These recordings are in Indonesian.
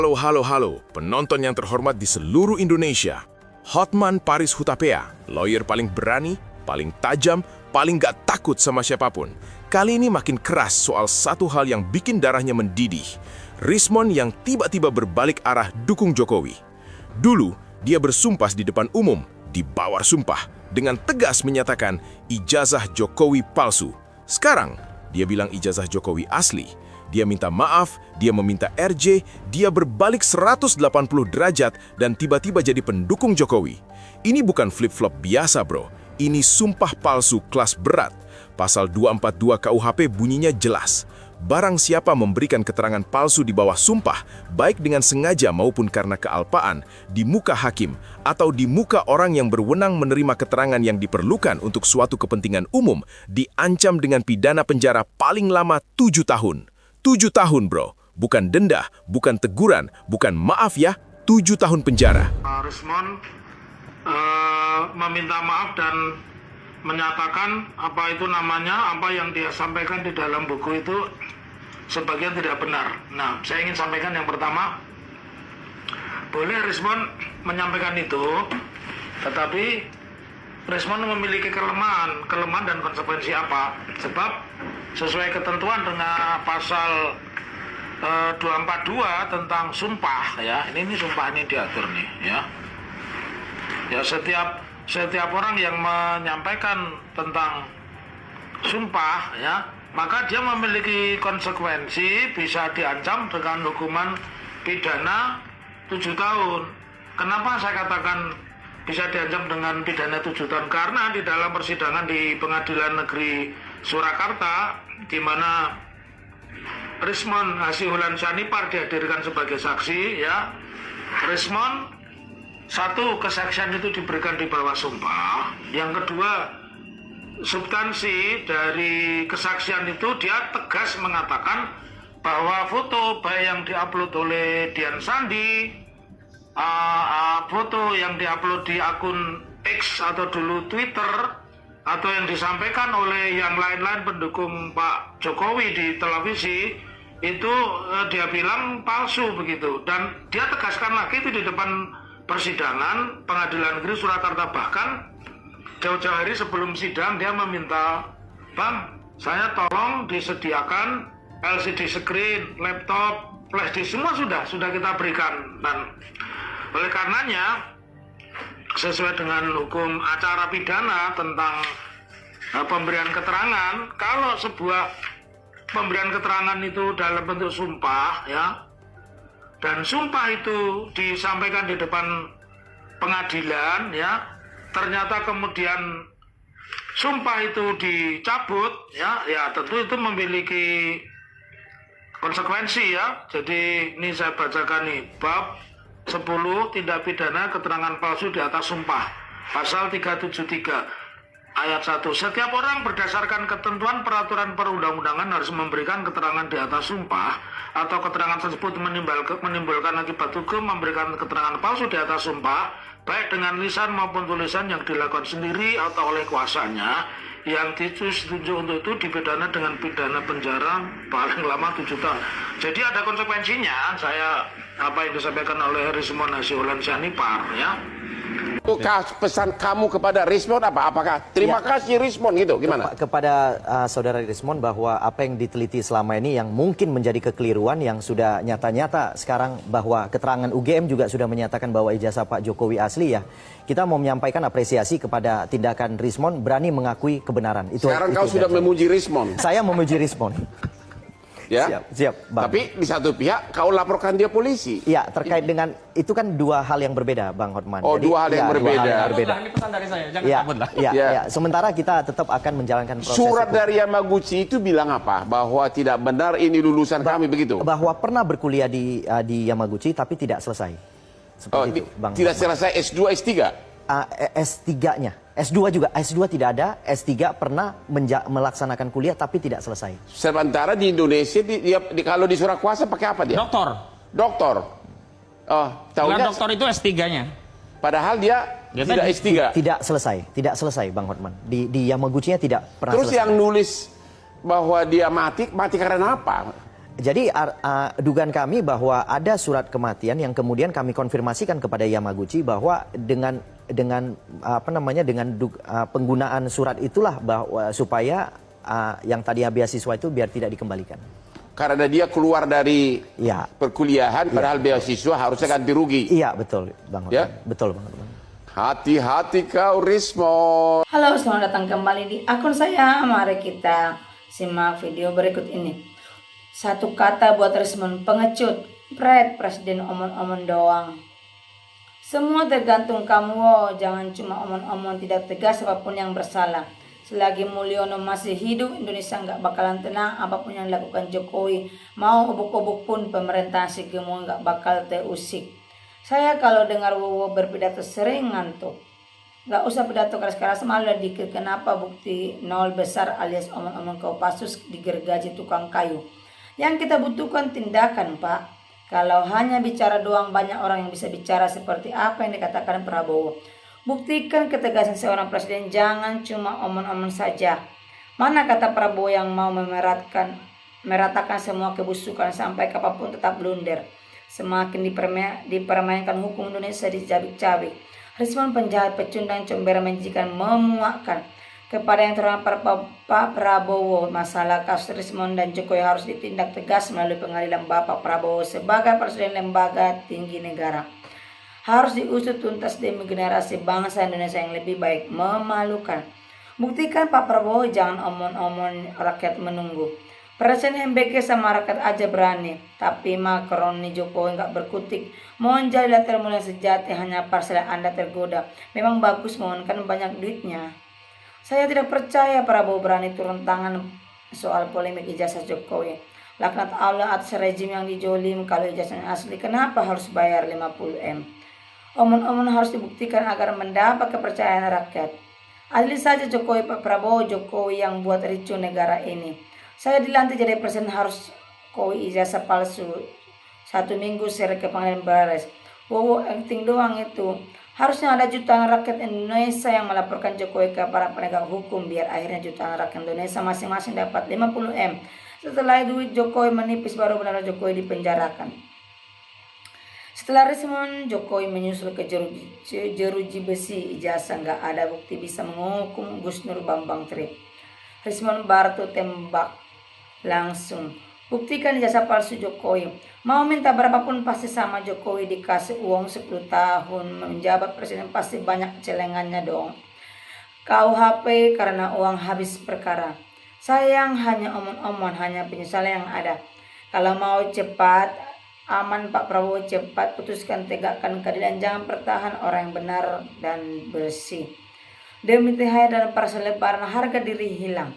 Halo, penonton yang terhormat di seluruh Indonesia. Hotman Paris Hutapea, lawyer paling berani, paling tajam, paling gak takut sama siapapun. Kali ini makin keras soal satu hal yang bikin darahnya mendidih. Rismon yang tiba-tiba berbalik arah dukung Jokowi. Dulu, dia bersumpah di depan umum, di bawah sumpah, dengan tegas menyatakan ijazah Jokowi palsu. Sekarang, dia bilang ijazah Jokowi asli. Dia minta maaf, dia meminta RJ, dia berbalik 180 derajat dan tiba-tiba jadi pendukung Jokowi. Ini bukan flip-flop biasa, bro. Ini sumpah palsu kelas berat. Pasal 242 KUHP bunyinya jelas. Barang siapa memberikan keterangan palsu di bawah sumpah, baik dengan sengaja maupun karena kealpaan, di muka hakim atau di muka orang yang berwenang menerima keterangan yang diperlukan untuk suatu kepentingan umum, diancam dengan pidana penjara paling lama 7 tahun. 7 tahun, bro. Bukan denda, bukan teguran, bukan maaf ya, 7 tahun penjara. Rismon meminta maaf dan menyatakan apa yang dia sampaikan di dalam buku itu sebagian tidak benar. Nah, saya ingin sampaikan yang pertama, boleh Rismon menyampaikan itu, tetapi Rismon memiliki kelemahan dan konsekuensi apa? Sebab sesuai ketentuan dengan pasal 242 tentang sumpah, ya, ini sumpah ini diatur nih, ya. Ya, setiap orang yang menyampaikan tentang sumpah, ya, maka dia memiliki konsekuensi, bisa diancam dengan hukuman pidana 7 tahun. Kenapa saya katakan bisa diancam dengan pidana 7 tahun? Karena di dalam persidangan di Pengadilan Negeri Surakarta, di mana Rismon Hasihulan Syanipar dihadirkan sebagai saksi, ya, Rismon, satu, kesaksian itu diberikan di bawah sumpah. Yang kedua, substansi dari kesaksian itu dia tegas mengatakan bahwa foto baik yang diupload oleh Dian Sandi, foto yang diupload di akun X atau dulu Twitter, atau yang disampaikan oleh yang lain-lain pendukung Pak Jokowi di televisi, itu dia bilang palsu begitu. Dan dia tegaskan lagi itu di depan persidangan Pengadilan Negeri Surakarta. Bahkan jauh-jauh hari sebelum sidang dia meminta, Bang, saya tolong disediakan LCD screen, laptop, flash disk, semua sudah kita berikan. Dan oleh karenanya, sesuai dengan hukum acara pidana tentang pemberian keterangan, kalau sebuah pemberian keterangan itu dalam bentuk sumpah, ya, dan sumpah itu disampaikan di depan pengadilan, ya, ternyata kemudian sumpah itu dicabut, ya tentu itu memiliki konsekuensi, ya. Jadi ini saya bacakan nih, bab 10 tindak pidana keterangan palsu di atas sumpah, pasal 373 ayat 1. Setiap orang berdasarkan ketentuan peraturan perundang-undangan harus memberikan keterangan di atas sumpah atau keterangan tersebut menimbulkan akibat hukum. Memberikan keterangan palsu di atas sumpah, baik dengan lisan maupun tulisan yang dilakukan sendiri atau oleh kuasanya, yang ditunjuk untuk itu dipidana dengan pidana penjara paling lama 7 tahun. Jadi ada konsekuensinya. Apa yang disampaikan oleh Rismon Hasihulan Syanipar, ya. Pesan kamu kepada Rismon apa? Apakah terima kasih Rismon gitu? Gimana? Kepada saudara Rismon bahwa apa yang diteliti selama ini yang mungkin menjadi kekeliruan yang sudah nyata-nyata sekarang, bahwa keterangan UGM juga sudah menyatakan bahwa ijazah Pak Jokowi asli, ya. Kita mau menyampaikan apresiasi kepada tindakan Rismon berani mengakui kebenaran. Sekarang kau sudah memuji Rismon. Saya memuji Rismon. Ya? Siap, Bang. Tapi di satu pihak kau laporkan dia polisi. Ya, terkait dengan itu kan dua hal yang berbeda, Bang Hotman. Oh, dua hal yang berbeda. Ini pesan dari saya, jangan takut lah. Ya. Sementara kita tetap akan menjalankan proses. Surat dari Yamaguchi itu bilang apa? Bahwa tidak benar ini lulusan kami, begitu? Bahwa pernah berkuliah di Yamaguchi tapi tidak selesai. Seperti itu, Bang tidak Hotman. selesai S2, S3? S3-nya. S2 juga, S2 tidak ada, S3 pernah melaksanakan kuliah tapi tidak selesai. Sementara di Indonesia, kalau di surat kuasa pakai apa dia? Doktor. Oh, tahunya doktor itu S3-nya. Padahal dia tidak S3. Tidak selesai, Bang Hotman. Di Yamaguchi-nya tidak pernah Terus selesai. yang nulis bahwa dia mati karena apa? Jadi dugaan kami bahwa ada surat kematian yang kemudian kami konfirmasikan kepada Yamaguchi bahwa dengan penggunaan surat itulah bahwa supaya yang tadinya beasiswa itu biar tidak dikembalikan. Karena dia keluar dari perkuliahan, padahal beasiswa harusnya ganti rugi. Iya, betul, Bang. Ya? Betul, Bang. Hati-hati kau, Rismo. Halo, selamat datang kembali di akun saya. Mari kita simak video berikut ini. Satu kata buat Rismon, pengecut. Presiden omong-omong doang. Semua tergantung kamu, jangan cuma omong-omong, tidak tegas apapun yang bersalah. Selagi Mulyono masih hidup, Indonesia nggak bakalan tenang. Apapun yang dilakukan Jokowi, mau obok-obok pun pemerintahan si gemuk nggak bakal terusik. Saya kalau dengar Wowo berpidato sering ngantuk. Nggak usah pidato keras-keras, malah dikit. Kenapa bukti nol besar alias omong-omong Kopassus digergaji tukang kayu. Yang kita butuhkan tindakan, Pak. Kalau hanya bicara doang, banyak orang yang bisa bicara seperti apa yang dikatakan Prabowo. Buktikan ketegasan seorang presiden, jangan cuma omong-omong saja. Mana kata Prabowo yang mau meratakan semua kebusukan sampai kapanpun tetap blunder. Semakin dipermainkan hukum Indonesia dicabik-cabik. Rismon penjahat, pecundang, comberan, menjijikan, memuakkan. Kepada yang terhormat Pak Prabowo, masalah kasus Rismon dan Jokowi harus ditindak tegas melalui pengadilan. Bapak Prabowo sebagai presiden lembaga tinggi negara harus diusut tuntas demi generasi bangsa Indonesia yang lebih baik. Memalukan. Buktikan Pak Prabowo, jangan omong-omong rakyat menunggu. Presiden MBK sama rakyat aja berani, tapi Macron nih Jokowi nggak berkutik. Mohon jadilah termulia sejati, hanya parcel Anda tergoda. Memang bagus, mohon kan banyak duitnya. Saya tidak percaya Prabowo berani turun tangan soal polemik ijazah Jokowi. Laknat Allah atas rejim yang dijolim. Kalau ijazahnya asli, kenapa harus bayar 50 M? Omong-omong harus dibuktikan agar mendapat kepercayaan rakyat. Adil saja Jokowi, Pak Prabowo, Jokowi yang buat ricu negara ini. Saya dilantik jadi presiden harus koi ijazah palsu. 1 minggu seret ke pengadilan Bares. Wow, acting doang itu. Harusnya ada jutaan rakyat Indonesia yang melaporkan Jokowi ke para penegak hukum, biar akhirnya jutaan rakyat Indonesia masing-masing dapat 50 M. Setelah duit Jokowi menipis, baru benar Jokowi dipenjarakan. Setelah Rismon, Jokowi menyusul ke jeruji besi. Ijazah nggak ada bukti bisa menghukum Gus Nur Bambang Tri. Rismon Bartu tembak langsung. Buktikan ijazah palsu Jokowi. Mau minta berapapun pasti sama Jokowi, dikasih uang 10 tahun menjabat presiden pasti banyak celengannya dong. KUHP karena uang habis perkara. Sayang hanya omong-omong, hanya penyesalan yang ada. Kalau mau cepat aman Pak Prabowo, cepat putuskan, tegakkan keadilan, jangan pertahan orang yang benar dan bersih. Demi THR dan parcel lebaran harga diri hilang.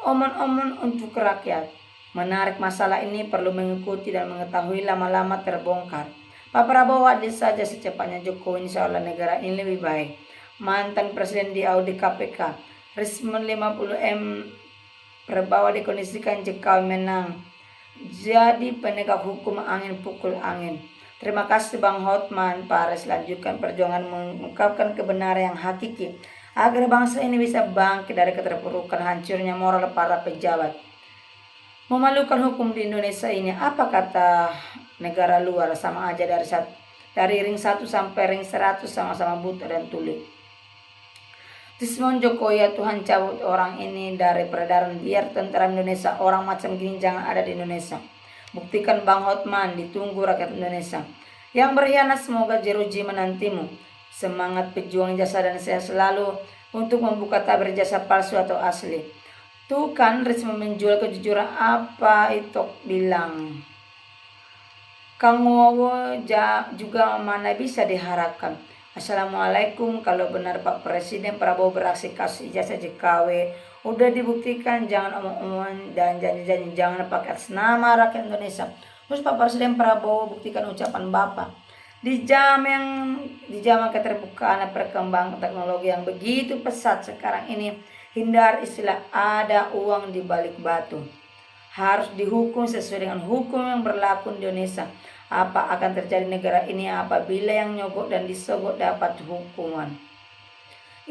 Omong-omong untuk rakyat. Menarik masalah ini perlu mengikuti dan mengetahui lama-lama terbongkar. Pak Prabowo adil saja secepatnya, Jokowi insya Allah negara ini lebih baik. Mantan presiden di audit KPK. Rismon 50 M Prabowo dikondisikan Jokowi menang. Jadi penegak hukum angin pukul angin. Terima kasih Bang Hotman. Paris lanjutkan perjuangan mengungkapkan kebenaran yang hakiki agar bangsa ini bisa bangkit dari keterpurukan hancurnya moral para pejabat. Memalukan hukum di Indonesia ini, apa kata negara luar, sama aja dari ring 1 sampai ring 100 sama-sama buta dan tuli. Rismon Jokowi, ya Tuhan cabut orang ini dari peredaran, biar tentara Indonesia orang macam gini jangan ada di Indonesia. Buktikan Bang Hotman, ditunggu rakyat Indonesia. Yang berkhianat semoga jeruji menantimu. Semangat pejuang jasa dan saya selalu untuk membuka tabir jasa palsu atau asli. Tuh kan Rismon menjual kejujuran, apa itu bilang. Kang Wowo juga mana bisa diharapkan. Assalamualaikum, kalau benar Pak Presiden Prabowo beraksi kasus ijazah JKW, udah dibuktikan, jangan omong-omong dan janji-janji, jangan pakai atas nama rakyat Indonesia. Terus Pak Presiden Prabowo buktikan ucapan Bapak. Di zaman keterbukaan dan perkembangan teknologi yang begitu pesat sekarang ini, hindar istilah ada uang di balik batu. Harus dihukum sesuai dengan hukum yang berlaku di Indonesia. Apa akan terjadi negara ini apabila yang nyogok dan disogok dapat hukuman?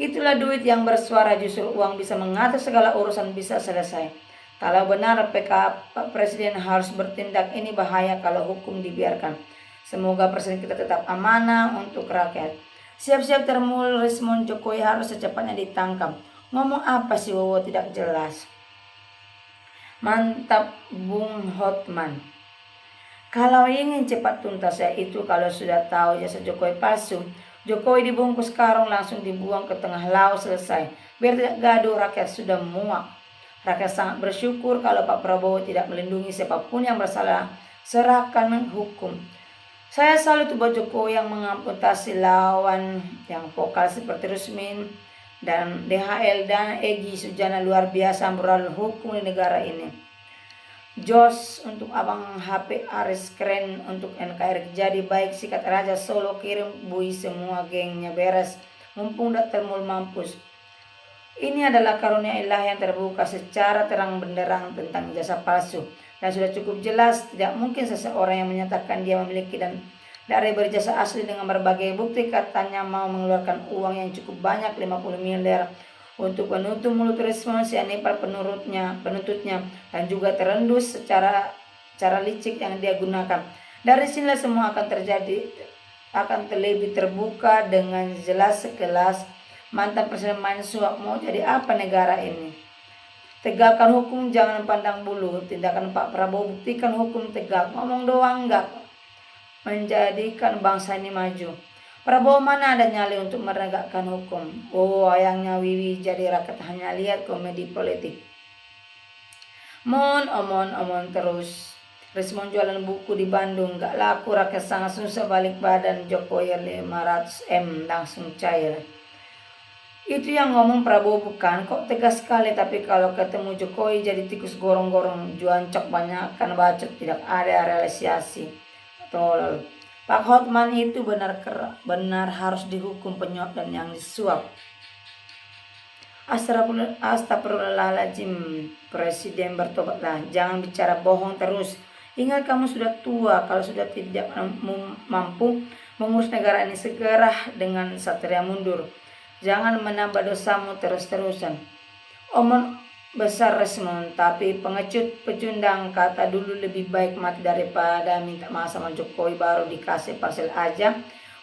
Itulah duit yang bersuara, justru uang bisa mengatur segala urusan bisa selesai. Kalau benar Pak Presiden harus bertindak, ini bahaya kalau hukum dibiarkan. Semoga Presiden kita tetap amanah untuk rakyat. Siap-siap termul Rismon Jokowi harus secepatnya ditangkap. Ngomong apa sih Wowo tidak jelas. Mantap Bung Hotman. Kalau ingin cepat tuntas ya itu kalau sudah tahu jasa Jokowi palsu. Jokowi dibungkus karung langsung dibuang ke tengah laut selesai. Biar tidak gaduh, rakyat sudah muak. Rakyat sangat bersyukur kalau Pak Prabowo tidak melindungi siapapun yang bersalah. Serahkan hukum. Saya salut buat Jokowi yang mengamputasi lawan yang vokal seperti Rusmin dan DHL dan Egy Sujana, luar biasa moral hukum di negara ini. Jos untuk Abang HP Aris, keren untuk NKRI. Jadi baik, sikat Raja Solo kirim bui semua gengnya beres. Mumpung dak termul mampus. Ini adalah karunia ilahi yang terbuka secara terang benderang tentang jasa palsu. Dan sudah cukup jelas, tidak mungkin seseorang yang menyatakan dia memiliki dan dari berjasa asli dengan berbagai bukti katanya mau mengeluarkan uang yang cukup banyak 50 miliar untuk menutup mulut Rismon si Anipar penuntutnya dan juga terendus secara licik yang dia gunakan. Dari sinilah semua akan lebih terbuka dengan jelas sekelas mantan presiden main suap. Mau jadi apa negara ini? Tegakkan hukum, jangan pandang bulu. Tindakan Pak Prabowo buktikan hukum tegak. Ngomong doang enggak menjadikan bangsa ini maju. Prabowo mana ada nyali untuk menegakkan hukum. Oh, ayangnya Wiwi jadi rakyat hanya lihat komedi politik. Omon terus. Rismon jualan buku di Bandung gak laku, rakyat sangat susah balik badan. Jokowi 500M langsung cair. Itu yang ngomong Prabowo bukan, kok tegas sekali. Tapi kalau ketemu Jokowi jadi tikus gorong-gorong, juancok banyak kan bacot, tidak ada realisasi. Tolol. Pak Hotman itu benar harus dihukum penyuap dan yang disuap. Astagfirullahaladzim, Presiden bertobatlah, jangan bicara bohong terus. Ingat kamu sudah tua, kalau sudah tidak mampu mengurus negara ini segera dengan satria mundur. Jangan menambah dosamu terus-terusan. Omong besar Rismon, tapi pengecut pecundang, kata dulu lebih baik mati daripada minta maaf sama Jokowi baru dikasih parcel aja.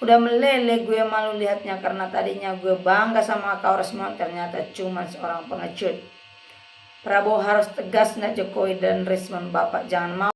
Udah meleleh, gue malu lihatnya karena tadinya gue bangga sama kau Rismon, ternyata cuma seorang pengecut. Prabowo harus tegas nak Jokowi dan Rismon, Bapak jangan mau